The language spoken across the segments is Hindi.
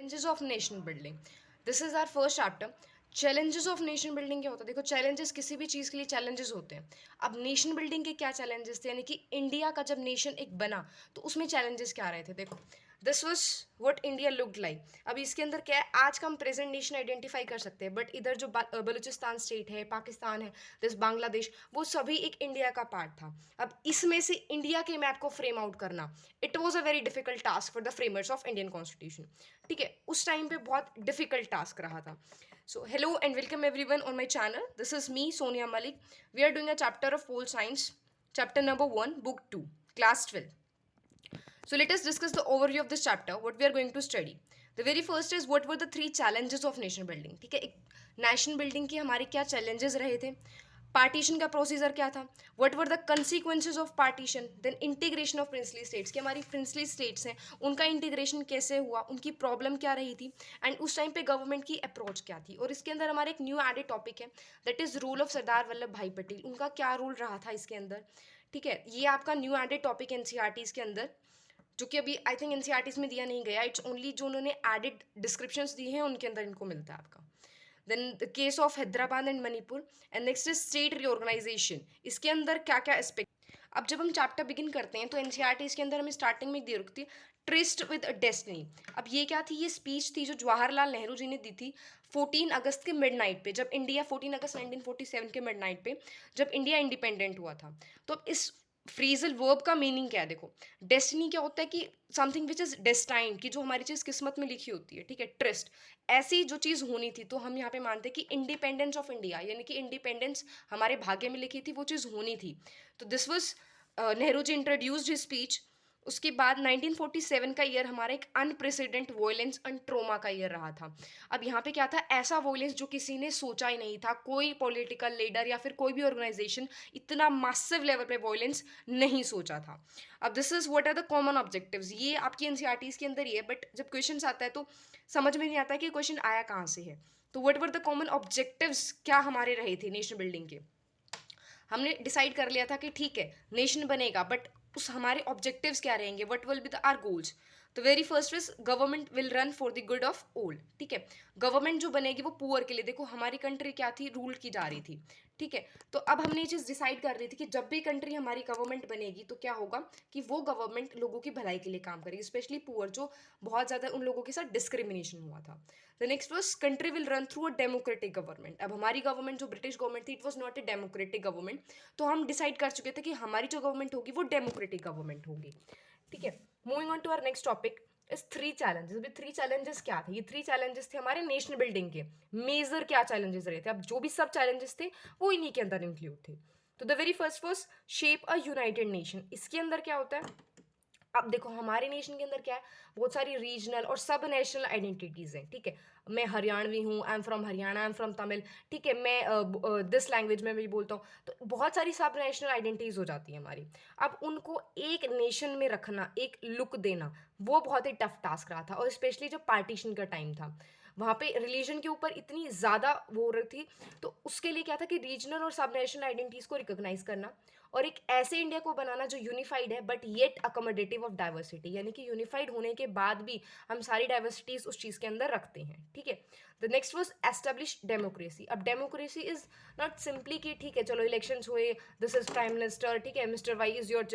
Challenges of nation building. This is our first chapter. Challenges of nation building क्या होता है? देखो, चैलेंजेस किसी भी चीज़ के लिए चैलेंजेस होते हैं। अब नेशन बिल्डिंग के क्या चैलेंजेस थे, यानी कि इंडिया का जब नेशन एक बना तो उसमें चैलेंजेस क्या रहे थे? देखो, this was what India looked like. अब इसके अंदर क्या है, आज का हम प्रेजेंट नेशन आइडेंटिफाई कर सकते हैं, बट इधर जो बलूचिस्तान स्टेट है, पाकिस्तान है, दिस बांग्लादेश, वो सभी एक इंडिया का पार्ट था। अब इसमें से इंडिया के मैप को फ्रेम आउट करना, it was a very difficult task for the framers of Indian constitution. ठीक है, उस टाइम पे बहुत डिफिकल्ट टास्क रहा था। So hello and welcome everyone on my channel. This is me Sonia Malik. We are doing a chapter of pol science, chapter number 1, book 2, class 12. So let us discuss the overview of this chapter, what we are going to study. The very first is what were the three challenges of nation building. ठीक है, एक नेशन बिल्डिंग की हमारे क्या चैलेंजेस रहे थे, पार्टीशन का प्रोसीजर क्या था, what were the consequences of partition, then integration of princely states, कि हमारी प्रिंसली स्टेट्स हैं उनका इंटीग्रेशन कैसे हुआ, उनकी प्रॉब्लम क्या रही थी, एंड उस टाइम पे गवर्नमेंट की अप्रोच क्या थी। और इसके अंदर हमारा एक न्यू एडेड टॉपिक है, that is rule of Sardar Vallabh भाई पटेल, उनका क्या रूल रहा था इसके अंदर। ठीक है, ये आपका न्यू एडेड टॉपिक एनसीईआरटीज के अंदर, जो कि अभी आई थिंक एनसीईआरटीज में दिया नहीं गया, इट्स ओनली जो उन्होंने एडेड डिस्क्रिप्शंस दिए हैं उनके अंदर इनको मिलता है आपका। Then the case of Hyderabad and Manipur, and next is state reorganisation. इसके अंदर क्या क्या एस्पेक्ट। अब जब हम चैप्टर बिगिन करते हैं तो एनसीईआरटीज के अंदर हमें स्टार्टिंग में दे रखती है ट्रिस्ट विद अ डेस्टिनी। अब ये क्या थी? ये स्पीच थी जो जवाहरलाल नेहरू जी ने दी थी 14 अगस्त के मिडनाइट पे, जब इंडिया 14 अगस्त 1947 के मिडनाइट पे जब इंडिया इंडिपेंडेंट हुआ था। तो अब इस फ्रीजल वर्ब का मीनिंग क्या है? देखो, डेस्टिनी क्या होता है कि समथिंग विच इज डेस्टाइंड, की जो हमारी चीज़ किस्मत में लिखी होती है। ठीक है, ट्रस्ट, ऐसी जो चीज़ होनी थी। तो हम यहाँ पे मानते हैं कि इंडिपेंडेंस ऑफ इंडिया, यानी कि इंडिपेंडेंस हमारे भाग्य में लिखी थी, वो चीज़ होनी थी। तो this was Nehru ji introduced his speech. उसके बाद 1947 का ईयर हमारा एक अनप्रेसिडेंट वॉयलेंस एंड ट्रोमा का ईयर रहा था। अब यहाँ पे क्या था? ऐसा वॉयलेंस जो किसी ने सोचा ही नहीं था, कोई पॉलिटिकल लीडर या फिर कोई भी ऑर्गेनाइजेशन इतना मासिव लेवल पे वॉयलेंस नहीं सोचा था। अब this is what are the common objectives, ये आपकी एनसीईआरटीज के अंदर ही है, बट जब क्वेश्चन आता है तो समझ में नहीं आता कि क्वेश्चन आया कहाँ से है। तो what were the common objectives क्या हमारे रहे थे नेशन बिल्डिंग के। हमने डिसाइड कर लिया था कि ठीक है नेशन बनेगा, बट उस हमारे ऑब्जेक्टिव्स क्या रहेंगे, what will be the are goals. तो very first is government will run for the good of all. ठीक है, गवर्नमेंट जो बनेगी वो पुअर के लिए। देखो, हमारी कंट्री क्या थी? रूल की जा रही थी। ठीक है, तो अब हमने ये चीज़ डिसाइड कर ली थी कि जब भी कंट्री हमारी गवर्नमेंट बनेगी तो क्या होगा कि वो गवर्नमेंट लोगों की भलाई के लिए काम करेगी, स्पेशली पुअर, जो बहुत ज़्यादा उन लोगों के साथ डिस्क्रिमिनेशन हुआ था। The next was country will run through a democratic government. अब हमारी गवर्नमेंट जो ब्रिटिश गवर्नमेंट थी, it was not a democratic government. तो हम डिसाइड कर चुके थे कि हमारी जो गवर्नमेंट होगी वो डेमोक्रेटिक गवर्नमेंट होगी। ठीक है, moving on to our next topic इस थ्री चैलेंजेस। अभी थ्री चैलेंजेस क्या थे? ये थ्री चैलेंजेस थे हमारे नेशनल बिल्डिंग के। मेजर क्या चैलेंजेस रहे थे? अब जो भी सब चैलेंजेस थे वो इन्हीं के अंदर इंक्लूड थे। तो the very first was shape a United nation. इसके अंदर क्या होता है? अब देखो, हमारे नेशन के अंदर क्या है, बहुत सारी रीजनल और सब नेशनल आइडेंटिटीज हैं। ठीक है, मैं हरियाणवी हूँ, I am from Haryana, I am from Tamil. ठीक है, मैं दिस लैंग्वेज में भी बोलता हूँ। तो बहुत सारी सब नेशनल आइडेंटिटीज हो जाती है हमारी। अब उनको एक नेशन में रखना, एक लुक देना, वो बहुत ही टफ टास्क रहा था। और स्पेशली जब पार्टीशन का टाइम था, वहाँ पे रिलीजन के ऊपर इतनी ज़्यादा वो हो रही थी। तो उसके लिए क्या था कि रीजनल और सब नेशनल आइडेंटिटीज को रिकॉग्नाइज करना, और एक ऐसे इंडिया को बनाना जो यूनिफाइड है but yet accommodative of diversity, यानी कि यूनिफाइड होने के बाद भी हम सारी डाइवर्सिटीज उस चीज़ के अंदर रखते हैं। ठीक है, the next was establish democracy. अब डेमोक्रेसी इज नॉट सिंपली कि ठीक है चलो इलेक्शंस हुए, दिस इज प्राइम मिनिस्टर, ठीक है, mister Y is your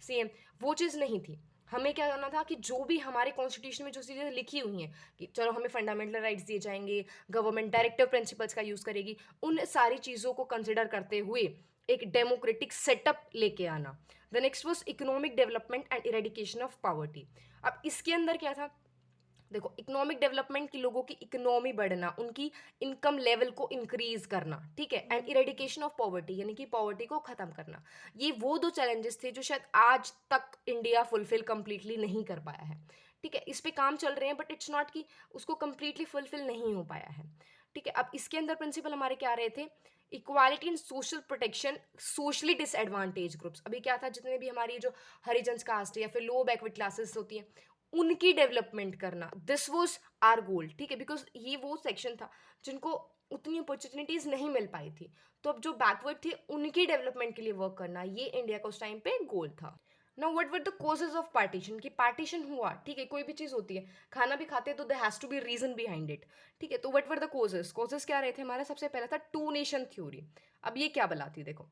CM, वो चीज़ नहीं थी। हमें क्या करना था कि जो भी हमारे कॉन्स्टिट्यूशन में जो चीज़ें लिखी हुई हैं कि चलो हमें फंडामेंटल राइट्स दिए जाएंगे, गवर्नमेंट डायरेक्टिव प्रिंसिपल्स का यूज़ करेगी, उन सारी चीज़ों को कंसिडर करते हुए एक डेमोक्रेटिक सेटअप लेके आना। The next was economic development and eradication of poverty. अब इसके अंदर क्या था? देखो, इकोनॉमिक डेवलपमेंट की लोगों की इकोनॉमी बढ़ना, उनकी इनकम लेवल को इंक्रीज करना। ठीक है, एंड इरेडिकेशन ऑफ पॉवर्टी, यानी कि पॉवर्टी को खत्म करना। ये वो दो चैलेंजेस थे जो शायद आज तक इंडिया फुलफिल कंप्लीटली नहीं कर पाया है। ठीक है, इस पे काम चल रहे हैं, बट इट्स नॉट कि उसको कंप्लीटली फुलफिल नहीं हो पाया है। ठीक है, अब इसके अंदर प्रिंसिपल हमारे क्या रहे थे? Equality in social protection, socially disadvantage groups. अभी क्या था, जितने भी हमारी जो हरिजन्स कास्ट है या फिर लो बैकवर्ड क्लासेस होती हैं, उनकी डेवलपमेंट करना, दिस वॉज आर गोल। ठीक है, बिकॉज ये वो सेक्शन था जिनको उतनी अपॉर्चुनिटीज नहीं मिल पाई थी। तो अब जो बैकवर्ड थे उनकी डेवलपमेंट के लिए वर्क करना, ये इंडिया का उस टाइम पे गोल था। Now what were the causes of partition, कि पार्टीशन हुआ, ठीक है, कोई भी चीज होती है, खाना भी खाते हैं तो there has to be reason behind it, ठीक है। तो what were the causes, causes क्या रहे थे हमारा, सबसे पहला था टू नेशन थ्योरी। अब ये क्या बताती है, देखो,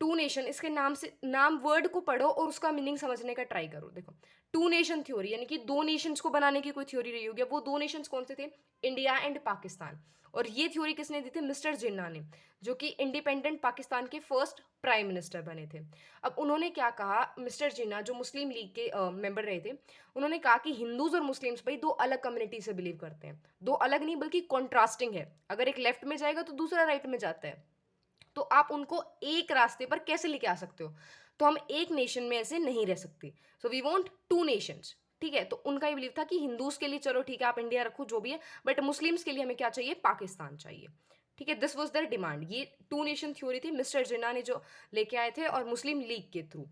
टू नेशन, इसके नाम से, नाम वर्ड को पढ़ो और उसका मीनिंग समझने का ट्राई करो। देखो, टू नेशन थ्योरी यानी कि दो नेशंस को बनाने की कोई थ्योरी रही होगी। अब वो दो नेशंस कौन से थे, इंडिया एंड पाकिस्तान। और ये थ्योरी किसने दी थी, मिस्टर जिन्ना ने, जो कि इंडिपेंडेंट पाकिस्तान के फर्स्ट प्राइम मिनिस्टर बने थे। अब उन्होंने क्या कहा, मिस्टर जिन्ना जो मुस्लिम लीग के मेंबर रहे थे, उन्होंने कहा कि हिंदूज और मुस्लिम्स भाई दो अलग कम्युनिटी से बिलीव करते हैं, दो अलग नहीं बल्कि कॉन्ट्रास्टिंग है। अगर एक लेफ्ट में जाएगा तो दूसरा राइट में जाता है, तो आप उनको एक रास्ते पर कैसे लेके आ सकते हो। तो हम एक नेशन में ऐसे नहीं रह सकते, so we want to nations, ठीक है। तो उनका ये बिलीव था कि हिंदूज के लिए चलो ठीक है आप इंडिया रखो जो भी है, बट मुस्लिम्स के लिए हमें क्या चाहिए, पाकिस्तान चाहिए, ठीक है। This was their demand. ये टू नेशन थ्योरी थी, मिस्टर जिन्ना ने जो लेके आए थे और मुस्लिम लीग के थ्रू।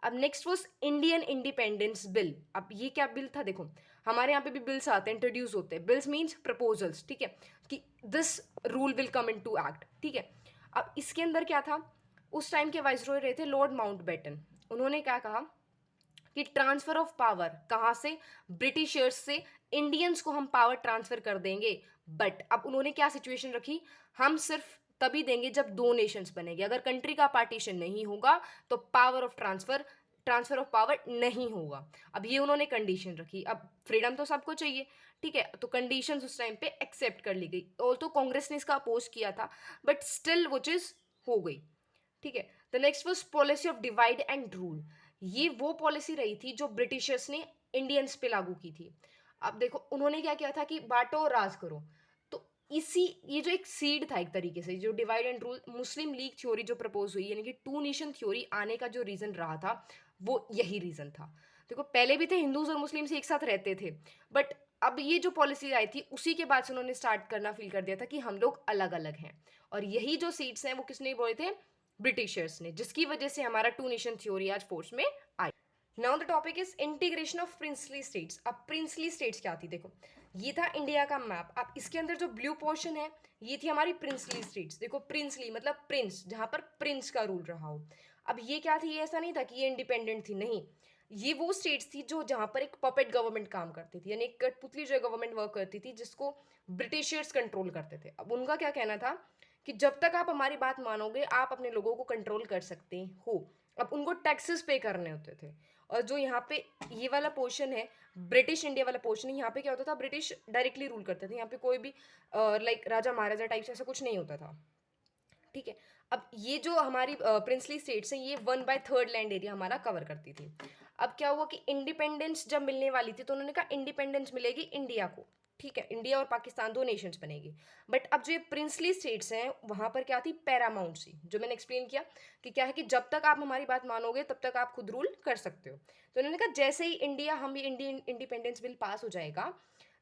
अब next was Indian independence bill. अब ये क्या बिल था, देखो हमारे यहाँ पे भी बिल्स आते हैं, इंट्रोड्यूस होते हैं, बिल्स मीन्स प्रपोजल्स, ठीक है, कि this rule will come into act, ठीक है। अब इसके अंदर क्या था, उस टाइम के वाइसरॉय रहे थे लॉर्ड माउंटबेटन। उन्होंने क्या कहा कि ट्रांसफर ऑफ पावर, कहाँ से, ब्रिटिशर्स से इंडियंस को हम पावर ट्रांसफर कर देंगे। बट अब उन्होंने क्या सिचुएशन रखी, हम सिर्फ तभी देंगे जब दो नेशंस बनेंगे, अगर कंट्री का पार्टीशन नहीं होगा तो power of transfer of power नहीं होगा। अब ये उन्होंने कंडीशन रखी। अब फ्रीडम तो सबको चाहिए, ठीक है, तो कंडीशंस उस टाइम पे एक्सेप्ट कर ली गई। और तो कांग्रेस ने इसका अपोज किया था, बट स्टिल वो चीज हो गई, ठीक है। The next was policy of divide and rule. ये वो पॉलिसी रही थी जो ब्रिटिशर्स ने इंडियंस पे लागू की थी। अब देखो उन्होंने क्या किया था कि बांटो और राज करो। तो इसी, ये जो एक सीड था एक तरीके से, जो divide and rule Muslim league theory जो प्रपोज हुई, यानी कि टू नेशन थ्योरी आने का जो रीजन रहा था वो यही रीजन था। देखो पहले भी थे हिंदूज और मुस्लिम्स एक साथ रहते थे, बट अब ये जो पॉलिसी आई थी उसी के बाद से उन्होंने स्टार्ट करना फील कर दिया था कि हम लोग अलग अलग हैं। और यही जो सीट्स हैं वो किसने बोले थे, ब्रिटिशर्स ने, जिसकी वजह से हमारा टू नेशन थ्योरी आज फोर्स में आई। Now the topic is integration of princely states. अब प्रिंसली स्टेट्स क्या थी, देखो ये था इंडिया का मैप। अब इसके अंदर जो ब्लू पोर्शन है ये थी हमारी प्रिंसली स्टेट्स। देखो प्रिंसली मतलब प्रिंस, जहां पर प्रिंस का रूल रहा हो। अब ये क्या थी, ये ऐसा नहीं था कि ये इंडिपेंडेंट थी, नहीं, ये वो स्टेट्स थी जो जहां पर एक पपेट गवर्नमेंट काम करती थी, यानी एक कठपुतली जो गवर्नमेंट वर्क करती थी जिसको ब्रिटिशर्स कंट्रोल करते थे। अब उनका क्या कहना था कि जब तक आप हमारी बात मानोगे आप अपने लोगों को कंट्रोल कर सकते हो। अब उनको टैक्सेस पे करने होते थे। और जो यहाँ पे ये वाला पोर्शन है, ब्रिटिश इंडिया वाला पोर्शन है, यहाँ पे क्या होता था, ब्रिटिश डायरेक्टली रूल करते थे, यहाँ पे कोई भी लाइक राजा महाराजा टाइप से ऐसा कुछ नहीं होता था, ठीक है। अब ये जो हमारी प्रिंसली स्टेट्स हैं ये 1/3 लैंड एरिया हमारा कवर करती थी। अब क्या हुआ कि इंडिपेंडेंस जब मिलने वाली थी तो उन्होंने कहा इंडिपेंडेंस मिलेगी इंडिया को, ठीक है, इंडिया और पाकिस्तान दो नेशंस बनेगी। बट अब जो ये प्रिंसली स्टेट्स हैं वहां पर क्या थी, पैरामाउंट सी, जो मैंने एक्सप्लेन किया कि क्या है कि जब तक आप हमारी बात मानोगे तब तक आप खुद रूल कर सकते हो। तो उन्होंने कहा जैसे ही इंडिया, हम ये इंडियन इंडिपेंडेंस बिल पास हो जाएगा,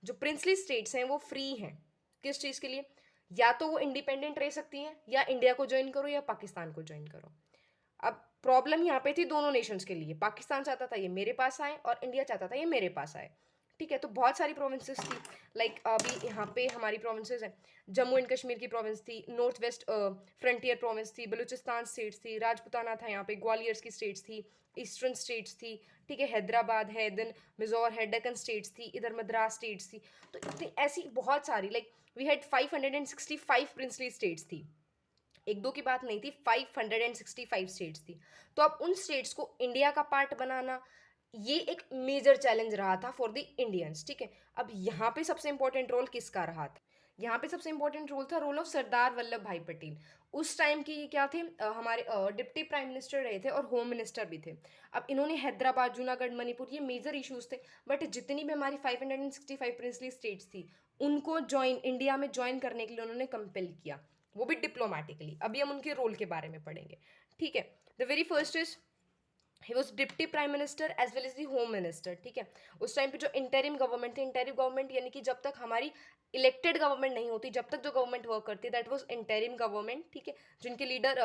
जो प्रिंसली स्टेट्स हैं वो फ्री हैं किस चीज़ के लिए, या तो वो इंडिपेंडेंट रह सकती हैं, या इंडिया को ज्वाइन करो या पाकिस्तान को ज्वाइन करो। अब प्रॉब्लम यहाँ पे थी दोनों नेशंस के लिए, पाकिस्तान चाहता था ये मेरे पास आए और इंडिया चाहता था ये मेरे पास आए, ठीक है। तो बहुत सारी प्रोविंसेस थी, लाइक अभी यहाँ पे हमारी प्रोविंसेस हैं, जम्मू एंड कश्मीर की प्रोविंस थी, नॉर्थ वेस्ट फ्रंटियर प्रोविंस थी, बलूचिस्तान स्टेट्स थी, राजपुताना था यहाँ पे, ग्वालियर की स्टेट्स थी, ईस्टर्न स्टेट्स थी, ठीक है, हैदराबाद है, देन मिजोर है, डेक्कन स्टेट्स थी, इधर मद्रास स्टेट्स थी। तो इतनी ऐसी बहुत सारी, like we had 565 princely states थी, एक दो की बात नहीं थी, 565 स्टेट्स थी। तो अब उन स्टेट्स को इंडिया का पार्ट बनाना ये एक मेजर चैलेंज रहा था फॉर द इंडियंस, ठीक है। अब यहाँ पे सबसे इंपॉर्टेंट रोल किसका रहा था, यहाँ पे सबसे इंपॉर्टेंट रोल था रोल ऑफ सरदार वल्लभ भाई पटेल। उस टाइम की ये क्या थे, हमारे डिप्टी प्राइम मिनिस्टर रहे थे और होम मिनिस्टर भी थे। अब इन्होंने हैदराबाद, जूनागढ़, मणिपुर, ये मेजर इश्यूज थे, बट जितनी भी हमारी 565 प्रिंसली स्टेट्स थी उनको ज्वाइन, इंडिया में ज्वाइन करने के लिए उन्होंने कंपेल किया, वो भी डिप्लोमेटिकली। अभी हम उनके रोल के बारे में पढ़ेंगे, ठीक है। The very first is he was deputy prime minister as well as the home minister, ठीक है। उस टाइम पे जो इंटरिम गवर्नमेंट थी, इंटरिम गवर्नमेंट यानी कि जब तक हमारी इलेक्टेड गवर्नमेंट नहीं होती, जब तक जो गवर्नमेंट वर्क करती है दैट वाज इंटरिम गवर्नमेंट, ठीक है, जिनके लीडर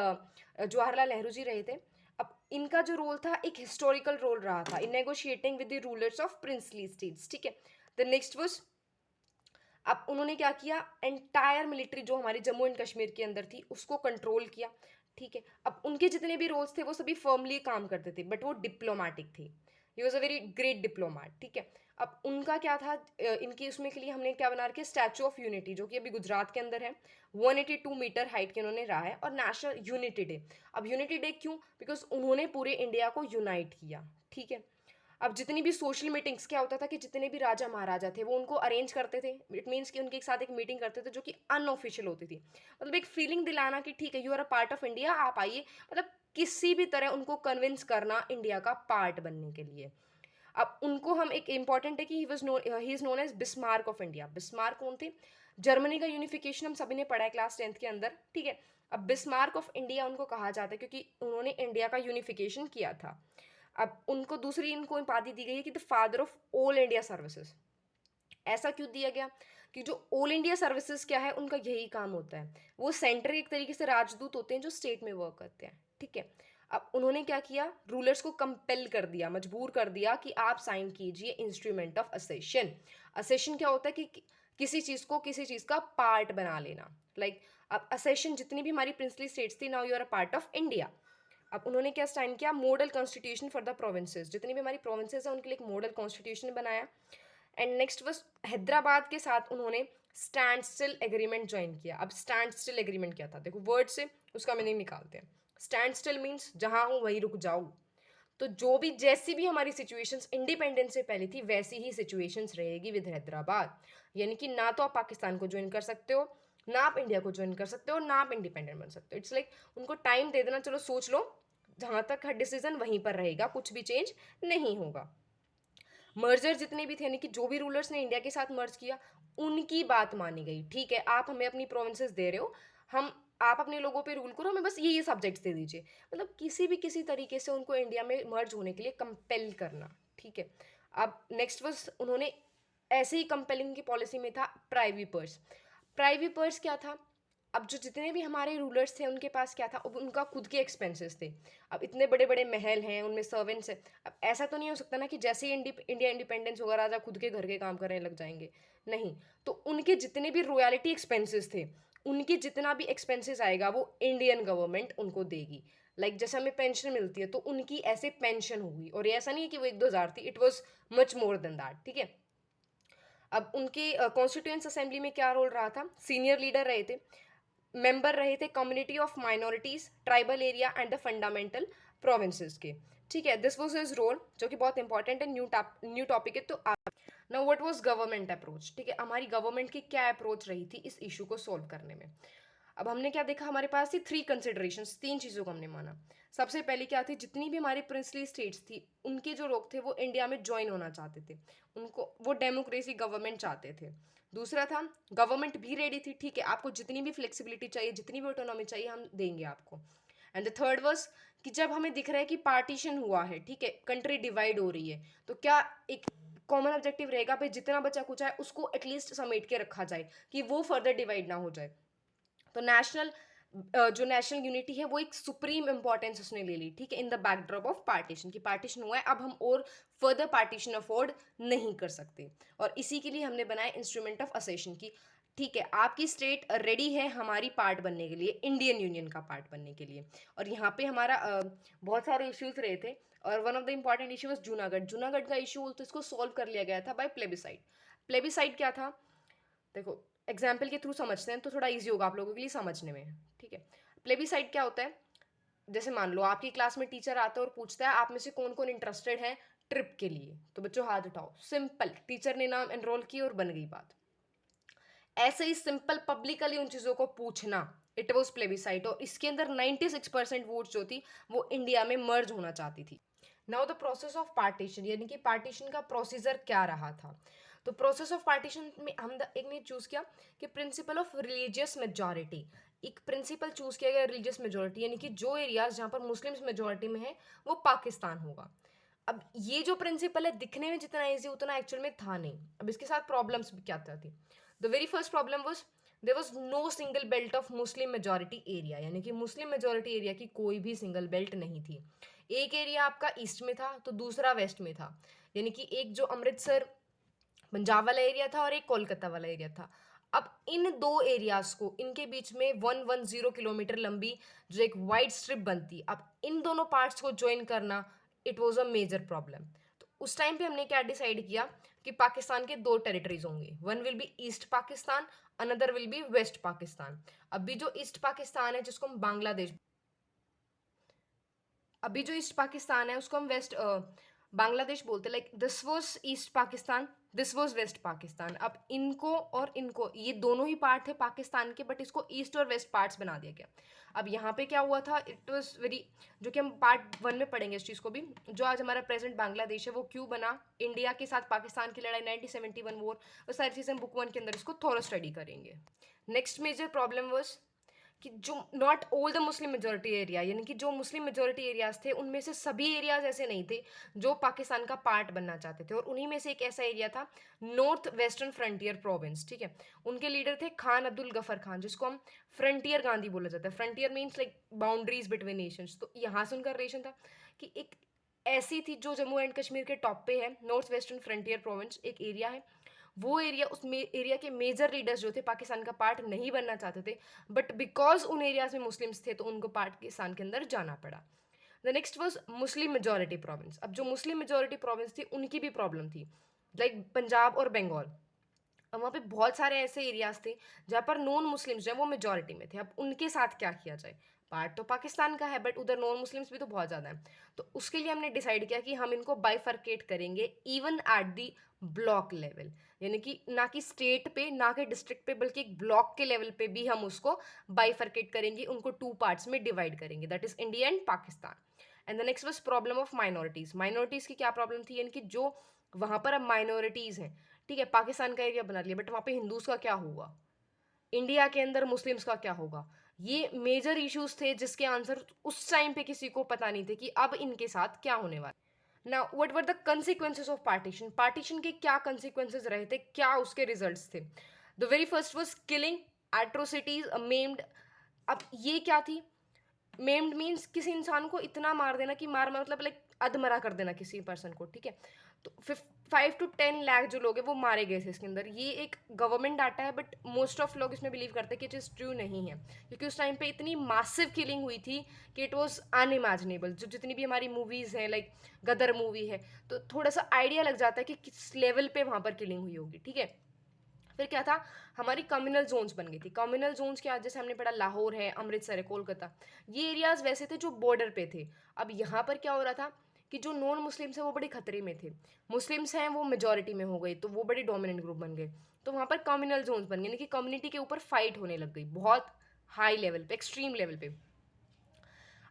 जवाहरलाल नेहरू जी रहे थे। अब इनका जो रोल था एक हिस्टोरिकल रोल रहा था in negotiating with the rulers of princely states, ठीक है। द नेक्स्ट वाज, अब उन्होंने क्या किया, एंटायर मिलिट्री जो हमारी जम्मू एंड कश्मीर के अंदर थी उसको कंट्रोल किया, ठीक है। अब उनके जितने भी रोल्स थे वो सभी फर्मली काम करते थे, बट वो डिप्लोमेटिक थे। He was a very great diplomat, ठीक है। अब उनका क्या था, इनकी उसमें के लिए हमने क्या बना रखा है, स्टैचू ऑफ यूनिटी, जो कि अभी गुजरात के अंदर है। 182 मीटर हाइट के उन्होंने रहा है, और नेशनल यूनिटी डे। अब यूनिटी डे क्यों? बिकॉज उन्होंने पूरे इंडिया को यूनाइट किया, ठीक है। अब जितनी भी सोशल मीटिंग्स, क्या होता था कि जितने भी राजा महाराजा थे वो उनको अरेंज करते थे। इट मीन्स कि उनके एक साथ एक मीटिंग करते थे जो कि अनऑफिशियल होती थी, मतलब एक फीलिंग दिलाना कि ठीक है, you are a part of India, आप आइए, मतलब किसी भी तरह उनको कन्विंस करना इंडिया का पार्ट बनने के लिए। अब उनको हम, एक इंपॉर्टेंट है कि he is known as Bismarck of India. Bismarck कौन थे? जर्मनी का यूनिफिकेशन हम सभी ने पढ़ा है क्लास 10th के अंदर, ठीक है। अब बिस्मार्क ऑफ इंडिया उनको कहा जाता है क्योंकि उन्होंने इंडिया का यूनिफिकेशन किया था। अब उनको दूसरी इनको उपाधि दी गई है कि the father of all India services. ऐसा क्यों दिया गया? कि जो ऑल इंडिया सर्विसेज क्या है, उनका यही काम होता है, वो सेंटर एक तरीके से राजदूत होते हैं जो स्टेट में वर्क करते हैं, ठीक है। अब उन्होंने क्या किया, रूलर्स को कंपेल कर दिया, मजबूर कर दिया कि आप साइन कीजिए इंस्ट्रूमेंट ऑफ असेशन। असेशन क्या होता है कि किसी चीज को किसी चीज का पार्ट बना लेना, लाइक अब असेशन जितनी भी हमारी प्रिंसली स्टेट्स थी, now you are a part of India. अब उन्होंने क्या साइन किया, model constitution for the provinces, जितनी भी हमारी प्रोविंसेस है उनके लिए एक मॉडल कॉन्स्टिट्यूशन बनाया। एंड नेक्स्ट बस हैदराबाद के साथ उन्होंने स्टैंड स्टिल एग्रीमेंट ज्वाइन किया। अब स्टैंड स्टिल एग्रीमेंट क्या था, देखो वर्ड से उसका मीनिंग निकालते हैं। स्टैंड स्टिल मीन्स जहां हूं वहीं रुक जाऊं। तो जो भी, जैसी भी हमारी सिचुएशंस इंडिपेंडेंस से पहले थी, वैसी ही सिचुएशंस रहेगी विद हैदराबाद। यानी कि ना तो आप पाकिस्तान को ज्वाइन कर सकते हो, ना आप इंडिया को ज्वाइन कर सकते हो, ना आप इंडिपेंडेंट बन सकते हो। इट्स लाइक उनको टाइम दे देना, चलो सोच लो, जहां तक हर डिसीजन वहीं पर रहेगा, कुछ भी चेंज नहीं होगा। मर्जर जितने भी थे, यानी कि जो भी रूलर्स ने इंडिया के साथ मर्ज किया, उनकी बात मानी गई। ठीक है, आप हमें अपनी प्रोविंसेस दे रहे हो, हम, आप अपने लोगों पे रूल करो, हमें बस ये सब्जेक्ट्स दे दीजिए। मतलब किसी तरीके से उनको इंडिया में मर्ज होने के लिए कंपेल करना, ठीक है। अब नेक्स्ट वर्स उन्होंने ऐसे ही कंपेलिंग की पॉलिसी में था प्राइवी पर्स। प्राइवी पर्स क्या था? अब जो जितने भी हमारे रूलर्स थे उनके पास क्या था, अब उनका खुद के एक्सपेंसेस थे। अब इतने बड़े बड़े महल हैं, उनमें सर्वेंट्स हैं। अब ऐसा तो नहीं हो सकता ना कि जैसे ही इंडिया इंडिपेंडेंस होगा राजा खुद के घर के काम करने लग जाएंगे, नहीं। तो उनके जितने भी रॉयल्टी एक्सपेंसेस थे, उनकी जितना भी एक्सपेंसेस आएगा वो इंडियन गवर्नमेंट उनको देगी। लाइक जैसे हमें पेंशन मिलती है तो उनकी ऐसे पेंशन होगी, और ये ऐसा नहीं है कि वो 1-2 हज़ार थी, it was much more than that, ठीक है। अब उनके कॉन्स्टिट्यूंस असेंबली में क्या रोल रहा था, सीनियर लीडर रहे थे, मेंबर रहे थे community of minorities, tribal area and the fundamental provinces के, ठीक है। दिस वाज हिज रोल, जो कि बहुत इंपॉर्टेंट है, न्यू टॉपिक है। तो now what was government approach, ठीक है, हमारी गवर्नमेंट की क्या अप्रोच रही थी इस इशू को सॉल्व करने में। अब हमने क्या देखा, हमारे पास थी 3 कंसिडरेशंस, 3 चीज़ों को हमने माना। सबसे पहले क्या थी, जितनी भी हमारी प्रिंसली स्टेट्स थी, उनके जो लोग थे वो इंडिया में ज्वाइन होना चाहते थे, उनको वो डेमोक्रेसी गवर्नमेंट चाहते थे। दूसरा था, गवर्नमेंट भी रेडी थी, ठीक है, आपको जितनी भी फ्लेक्सिबिलिटी चाहिए, जितनी भी ऑटोनॉमी चाहिए, हम देंगे आपको। एंड द थर्ड वाज कि जब हमें दिख रहा है कि पार्टीशन हुआ है, ठीक है, कंट्री डिवाइड हो रही है, तो क्या एक कॉमन ऑब्जेक्टिव रहेगा भाई, जितना बचा कुछ है उसको एटलीस्ट समेट के रखा जाए कि वो फर्दर डिवाइड ना हो जाए। तो नेशनल, जो नेशनल यूनिटी है वो एक सुप्रीम इंपॉर्टेंस उसने ले ली, ठीक है, in the backdrop of partition, की पार्टीशन हुआ है, अब हम और फर्दर पार्टीशन अफोर्ड नहीं कर सकते, और इसी के लिए हमने बनाया इंस्ट्रूमेंट ऑफ असेशन की, ठीक है, आपकी स्टेट रेडी है हमारी पार्ट बनने के लिए, इंडियन यूनियन का पार्ट बनने के लिए। और यहाँ पे हमारा बहुत सारे इश्यूज रहे थे, और one of the important issue was Junagadh. Junagadh का इशू तो इसको सॉल्व कर लिया गया था बाय प्लेबिसाइड। प्लेबिसाइड क्या था, देखो एग्जाम्पल के थ्रू समझते हैं तो थोड़ा इजी होगा आप लोगों के लिए समझने में, ठीक है। प्लेबिसाइड क्या होता है, जैसे मान लो आपकी क्लास में टीचर आता है और पूछता है आप में से कौन कौन इंटरेस्टेड है ट्रिप के लिए, तो बच्चों हाथ उठाओ, सिंपल, टीचर ने नाम एनरोल की और बन गई बात। ऐसे ही सिंपल पब्लिकली उन चीजों को पूछना, इट वॉज प्लेबिसाइड, और इसके अंदर 96% वोट जो थी वो इंडिया में मर्ज होना चाहती थी। Now the process of partition, यानी कि पार्टीशन का प्रोसीजर क्या रहा था। तो प्रोसेस ऑफ पार्टीशन में हम एक ने चूज किया कि प्रिंसिपल ऑफ रिलीजियस मेजॉरिटी, एक प्रिंसिपल चूज किया गया रिलीजियस मेजॉरिटी, यानी कि जो एरियाज जहाँ पर मुस्लिम्स मेजॉरिटी में है वो पाकिस्तान होगा। अब ये जो प्रिंसिपल है दिखने में जितना इजी उतना एक्चुअल में था नहीं। अब इसके साथ प्रॉब्लम्स भी क्या थी। The very first problem was there was no single belt of Muslim majority area, यानी कि मुस्लिम मेजॉरिटी एरिया की कोई भी सिंगल बेल्ट नहीं थी। एक एरिया आपका ईस्ट में था तो दूसरा वेस्ट में था, यानी कि एक जो अमृतसर पंजाब वाला एरिया था और एक कोलकाता वाला एरिया था। अब इन दो एरियाज को, इनके बीच में 110 किलोमीटर लंबी जो एक वाइड स्ट्रिप बनती, अब इन दोनों पार्ट्स को ज्वाइन करना, it was a major problem. तो उस टाइम पे हमने क्या डिसाइड किया कि पाकिस्तान के दो टेरिटरीज होंगे, one will be east Pakistan, another will be west Pakistan. अभी जो ईस्ट पाकिस्तान है जिसको हम बांग्लादेश, अभी जो ईस्ट पाकिस्तान है उसको हम वेस्ट बांग्लादेश बोलते हैं। Like this was east Pakistan, this was west Pakistan. अब इनको और इनको, ये दोनों ही पार्ट थे पाकिस्तान के, बट इसको ईस्ट और वेस्ट पार्ट्स बना दिया गया। अब यहाँ पे क्या हुआ था, इट वाज वेरी, जो कि हम पार्ट 1 में पढ़ेंगे इस चीज़ को भी, जो आज हमारा प्रेजेंट बांग्लादेश है वो क्यों बना, इंडिया के साथ पाकिस्तान की लड़ाई 1971 वॉर, वो सारी चीज़ें हम बुक 1 के अंदर इसको थोड़ा स्टडी करेंगे। नेक्स्ट मेजर प्रॉब्लम वाज कि जो not all the Muslim majority area, यानी कि जो मुस्लिम मेजोरिटी एरियाज थे उनमें से सभी एरियाज ऐसे नहीं थे जो पाकिस्तान का पार्ट बनना चाहते थे, और उन्हीं में से एक ऐसा एरिया था नॉर्थ वेस्टर्न फ्रंटियर प्रोविंस। ठीक है, उनके लीडर थे खान अब्दुल गफर खान, जिसको हम फ्रंटियर गांधी बोला जाता है। Frontier means like boundaries between Nations. तो यहाँ से उनका रिलेशन था कि एक ऐसी थी जो जम्मू एंड कश्मीर के टॉप पे है, नॉर्थ वेस्टर्न फ्रंटियर प्रोविंस एक एरिया है, वो एरिया, उस एरिया के मेजर लीडर्स जो थे पाकिस्तान का पार्ट नहीं बनना चाहते थे, बट बिकॉज उन एरियाज में मुस्लिम्स थे तो उनको पाकिस्तान के अंदर जाना पड़ा। The next was Muslim majority province. अब जो मुस्लिम मेजोरिटी प्रोविंस थी उनकी भी प्रॉब्लम थी, लाइक पंजाब और बंगाल। अब वहाँ पे बहुत सारे ऐसे एरियाज थे जहाँ पर नॉन मुस्लिम्स जो है वो मेजोरिटी में थे। अब उनके साथ क्या किया जाए, पार्ट तो पाकिस्तान का है बट उधर नॉन मुस्लिम्स भी तो बहुत ज़्यादा हैं। तो उसके लिए हमने डिसाइड किया कि हम इनको बाइफर्केट करेंगे even at the block level, यानी कि ना कि स्टेट पे ना कि डिस्ट्रिक्ट पे, बल्कि एक ब्लॉक के लेवल पे भी हम उसको बाइफर्केट करेंगे, उनको 2 पार्ट्स में डिवाइड करेंगे, that is India and Pakistan. And the next was problem of minorities. Minorities की क्या प्रॉब्लम थी, यानी कि जो वहाँ पर अब माइनॉरिटीज हैं, ठीक है, पाकिस्तान का एरिया बना लिया बट वहाँ पे हिंदूज का क्या होगा, इंडिया के अंदर मुस्लिम्स का क्या होगा, ये मेजर इश्यूज थे जिसके आंसर उस टाइम पे किसी को पता नहीं थे कि अब इनके साथ क्या होने वाला। Now what were the consequences of partition, partition के क्या कंसिक्वेंसेस रहे थे, क्या उसके रिजल्ट्स थे। The very first was killing, atrocities, maimed. अब ये क्या थी, मेम्ड मीन्स किसी इंसान को इतना मार देना कि मार मतलब लाइक अधमरा कर देना किसी पर्सन को, ठीक है। तो 5 to 10 लाख जो लोग हैं वो मारे गए थे इसके अंदर। ये एक गवर्नमेंट डाटा है बट मोस्ट ऑफ लोग इसमें बिलीव करते हैं कि इट इज़ ट्रू नहीं है, क्योंकि उस टाइम पे इतनी मासिव किलिंग हुई थी कि इट वॉज अनइमेजिनेबल। जो जितनी भी हमारी मूवीज़ हैं, लाइक गदर मूवी है, तो थोड़ा सा आइडिया लग जाता है कि किस लेवल पे वहाँ पर किलिंग हुई होगी, ठीक है। फिर क्या था, हमारी कम्युनल जोन्स बन गई थी। कम्युनल जोन्स क्या, जैसे हमने पढ़ा लाहौर है, अमृतसर है, कोलकाता, ये एरियाज वैसे थे जो बॉर्डर पे थे। अब यहाँ पर क्या हो रहा था कि जो नॉन मुस्लिम्स हैं वो बड़े खतरे में थे, मुस्लिम्स हैं वो मेजोरिटी में हो गए तो वो बड़े डोमिनेंट ग्रुप बन गए। तो वहाँ पर कम्युनल जोन्स बन गए, यानी कि कम्युनिटी के ऊपर फाइट होने लग गई बहुत हाई लेवल पे, एक्सट्रीम लेवल पे।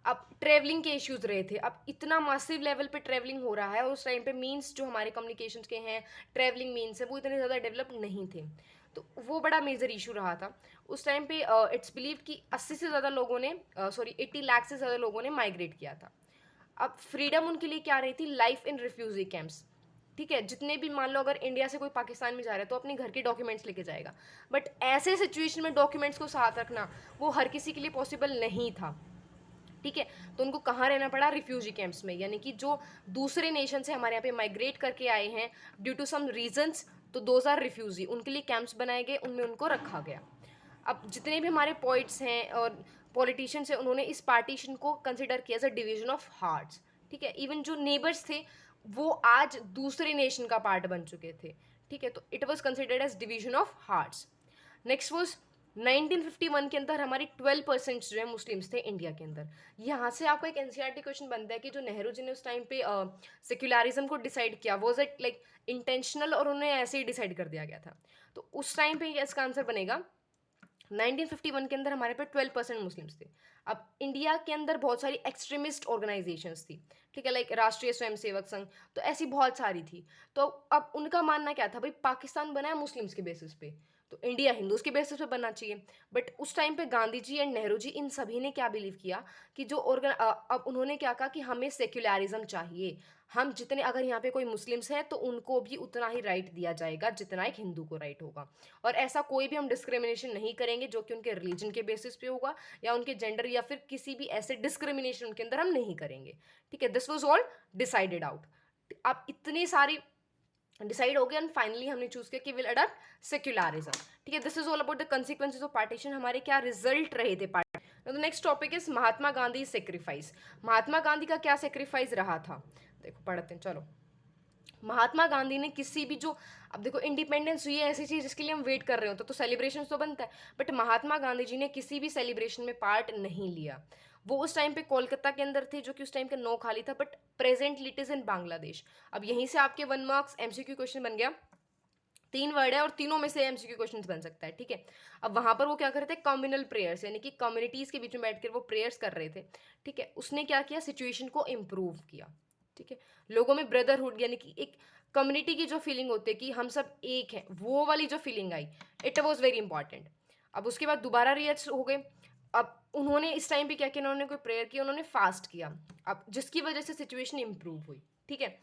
अब ट्रैवलिंग के इश्यूज रहे थे, अब इतना मासिव लेवल पे ट्रैवलिंग हो रहा है और उस टाइम पे मीन्स जो हमारे कम्युनिकेशन के हैं, ट्रैवलिंग मीन्स है, वो इतने ज़्यादा डेवलप नहीं थे। तो वो बड़ा मेजर इशू रहा था उस टाइम पे। इट्स बिलीव कि 80 से ज़्यादा लोगों ने, सॉरी 80 लाख से ज़्यादा लोगों ने माइग्रेट किया था। अब फ्रीडम उनके लिए क्या रही थी, लाइफ इन रिफ्यूजी कैंप्स, ठीक है। जितने भी, मान लो अगर इंडिया से कोई पाकिस्तान में जा रहा है तो अपने घर के डॉक्यूमेंट्स लेके जाएगा, बट ऐसे सिचुएशन में डॉक्यूमेंट्स को साथ रखना वो हर किसी के लिए पॉसिबल नहीं था, ठीक है। तो उनको कहाँ रहना पड़ा, रिफ्यूजी कैंप्स में, यानी कि जो दूसरे नेशन से हमारे यहाँ पे माइग्रेट करके आए हैं ड्यू टू सम रीजंस, तो दोज आर रिफ्यूजी, उनके लिए कैंप्स बनाए गए, उनमें उनको रखा गया। अब जितने भी हमारे पोइट्स हैं और पॉलिटिशियंस हैं उन्होंने इस पार्टीशन को कंसिडर किया as a division of hearts, ठीक है। इवन जो नेबर्स थे वो आज दूसरे नेशन का पार्ट बन चुके थे, ठीक है। तो it was considered as division of hearts. Next was 1951 के अंदर हमारी 12% जो है मुस्लिम्स थे इंडिया के अंदर। यहाँ से आपका एक एनसीईआरटी क्वेश्चन बनता है कि जो नेहरू जी ने उस टाइम पे सेक्युलरिज्म को डिसाइड किया, वॉज इट लाइक इंटेंशनल और उन्हें ऐसे ही डिसाइड कर दिया गया था। तो उस टाइम पे इसका आंसर बनेगा 1951 के अंदर हमारे पे 12% मुस्लिम्स थे। अब इंडिया के अंदर बहुत सारी एक्सट्रीमिस्ट ऑर्गेनाइजेशंस थी, ठीक है, लाइक राष्ट्रीय स्वयंसेवक संघ, तो ऐसी बहुत सारी थी। तो अब उनका मानना क्या था, भाई पाकिस्तान बना है मुस्लिम्स के बेसिस पे, तो इंडिया हिंदूज के बेसिस पे बनना चाहिए। बट उस टाइम पे गांधी जी एंड नेहरू जी इन सभी ने क्या बिलीव किया कि जो अब उन्होंने क्या कहा कि हमें सेक्युलरिज्म चाहिए, हम जितने, अगर यहाँ पे कोई मुस्लिम्स है तो उनको भी उतना ही राइट दिया जाएगा जितना एक हिंदू को राइट होगा, और ऐसा कोई भी हम डिस्क्रिमिनेशन नहीं करेंगे जो कि उनके रिलीजन के बेसिस पे होगा या उनके जेंडर या फिर किसी भी ऐसे डिस्क्रिमिनेशन उनके अंदर हम नहीं करेंगे, ठीक है। This was all decided out. अब इतनी सारी डिसाइड हो गया एंड फाइनली हमने चूज किया कि विल अडॉप्ट सेक्युलरिज्म। ठीक है, this is all about the consequences of partition, हमारे क्या रिजल्ट रहे थे partition. The next topic is Mahatma Gandhi sacrifice. Mahatma Gandhi का क्या सेक्रीफाइस रहा था, देखो पढ़ते हैं चलो। महात्मा गांधी ने किसी भी जो, अब देखो इंडिपेंडेंस हुई है ऐसी चीज जिसके लिए हम वेट कर रहे हो तो सेलिब्रेशन तो बनता है, बट महात्मा गांधी जी ने किसी भी सेलिब्रेशन में पार्ट नहीं लिया। वो उस टाइम पे कोलकाता के अंदर थे, जो कि उस टाइम का नो खाली था, but presently it is in Bangladesh. अब यहीं से आपके 1 मार्क्स एमसीक्यू क्वेश्चन बन गया। 3 वर्ड है और तीनों में से एमसीक्यू क्वेश्चन बन सकता है। ठीक है, अब वहां पर वो क्या कर रहे थे, कम्युनल प्रेयर्स, यानी कि कम्युनिटीज के बीच में बैठकर वो प्रेयर्स कर रहे थे। ठीक है, उसने क्या किया, सिचुएशन को इम्प्रूव किया। ठीक है, लोगों में ब्रदरहुड यानी कि एक कम्युनिटी की जो फीलिंग होती है कि हम सब एक हैं, वो वाली जो feeling I, it was very important. अब उसके बाद दोबारा रिएक्ट हो गए। अब उन्होंने इस टाइम पे क्या किया, उन्होंने कोई प्रेयर किया, उन्होंने फास्ट किया, अब जिसकी वजह से सिचुएशन इंप्रूव हुई। ठीक है,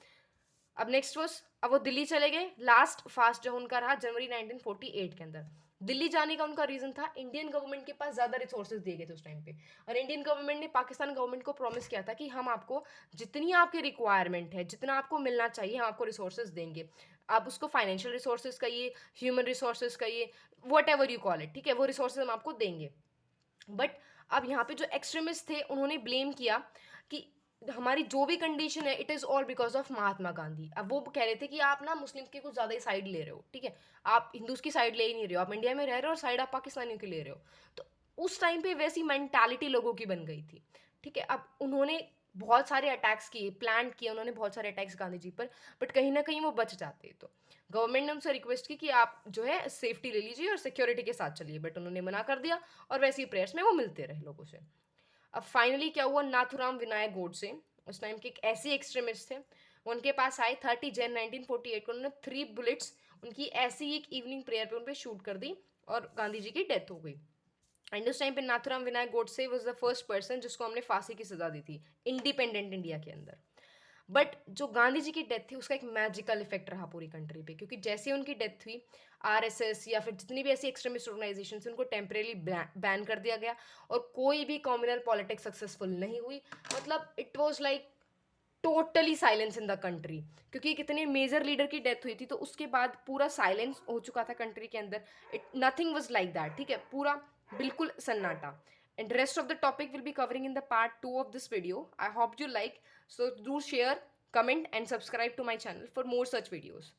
अब नेक्स्ट वॉज, अब वो दिल्ली चले गए। लास्ट फास्ट जो उनका रहा जनवरी 1948 के अंदर। दिल्ली जाने का उनका रीजन था, इंडियन गवर्नमेंट के पास ज्यादा रिसोर्सेज दिए गए थे उस टाइम पे, और इंडियन गवर्नमेंट ने पाकिस्तान गवर्नमेंट को प्रॉमिस किया था कि हम आपको जितनी आपकी रिक्वायरमेंट है, जितना आपको मिलना चाहिए, हम आपको रिसोर्सेज देंगे। आप उसको फाइनेंशियल रिसोर्सेज कहिए, ह्यूमन रिसोर्सेज कहिए, what ever you call it, ठीक है, वो रिसोर्सेज हम आपको देंगे। बट अब यहाँ पे जो एक्सट्रीमिस्ट थे उन्होंने ब्लेम किया कि हमारी जो भी कंडीशन है it is all because of Mahatma Gandhi. अब वो कह रहे थे कि आप ना मुस्लिम की कुछ ज्यादा ही साइड ले रहे हो, ठीक है, आप हिंदूज की साइड ले ही नहीं रहे हो, आप इंडिया में रह रहे हो और साइड आप पाकिस्तानियों की ले रहे हो। तो उस टाइम पे वैसी मेंटालिटी लोगों की बन गई थी। ठीक है, अब उन्होंने बहुत सारे अटैक्स किए, प्लान किए उन्होंने बहुत सारे अटैक्स गांधी जी पर, बट कहीं ना कहीं वो बच जाते। तो गवर्नमेंट ने उनसे रिक्वेस्ट की कि आप जो है सेफ्टी ले लीजिए और सिक्योरिटी के साथ चलिए, बट उन्होंने मना कर दिया और वैसे ही प्रेयर्स में वो मिलते रहे लोगों से। अब फाइनली क्या हुआ, नाथुराम विनायक गोडसे उस टाइम के एक ऐसे एक्सट्रीमिस्ट थे, उनके पास आए 30 जन 1948 को, उन्होंने 3 बुलेट्स उनकी ऐसी ही एक इवनिंग प्रेयर पे उन पर शूट कर दी और गांधी जी की डेथ हो गई। एंड उस टाइम पे Nathuram Vinayak Godse was the first person जिसको हमने फांसी की सजा दी थी इंडिपेंडेंट इंडिया के अंदर। बट जो गांधी जी की डेथ थी उसका एक मैजिकल इफेक्ट रहा पूरी कंट्री पे, क्योंकि जैसे उनकी डेथ हुई, आरएसएस या फिर जितनी भी ऐसी एक्सट्रीमिस्ट ऑर्गेनाइजेशन उनको टेम्परेली बैन कर दिया गया और कोई भी कम्युनल पॉलिटिक्स सक्सेसफुल नहीं हुई। मतलब it was like totally silence in the country, क्योंकि कितने मेजर लीडर की डेथ हुई थी तो उसके बाद पूरा साइलेंस हो चुका था कंट्री के अंदर। It nothing was like that. ठीक है, पूरा बिल्कुल सन्नाटा। and the rest of the topic will be covering in the part 2 of this video. I hope you like, so do share, comment and subscribe to my channel for more such videos.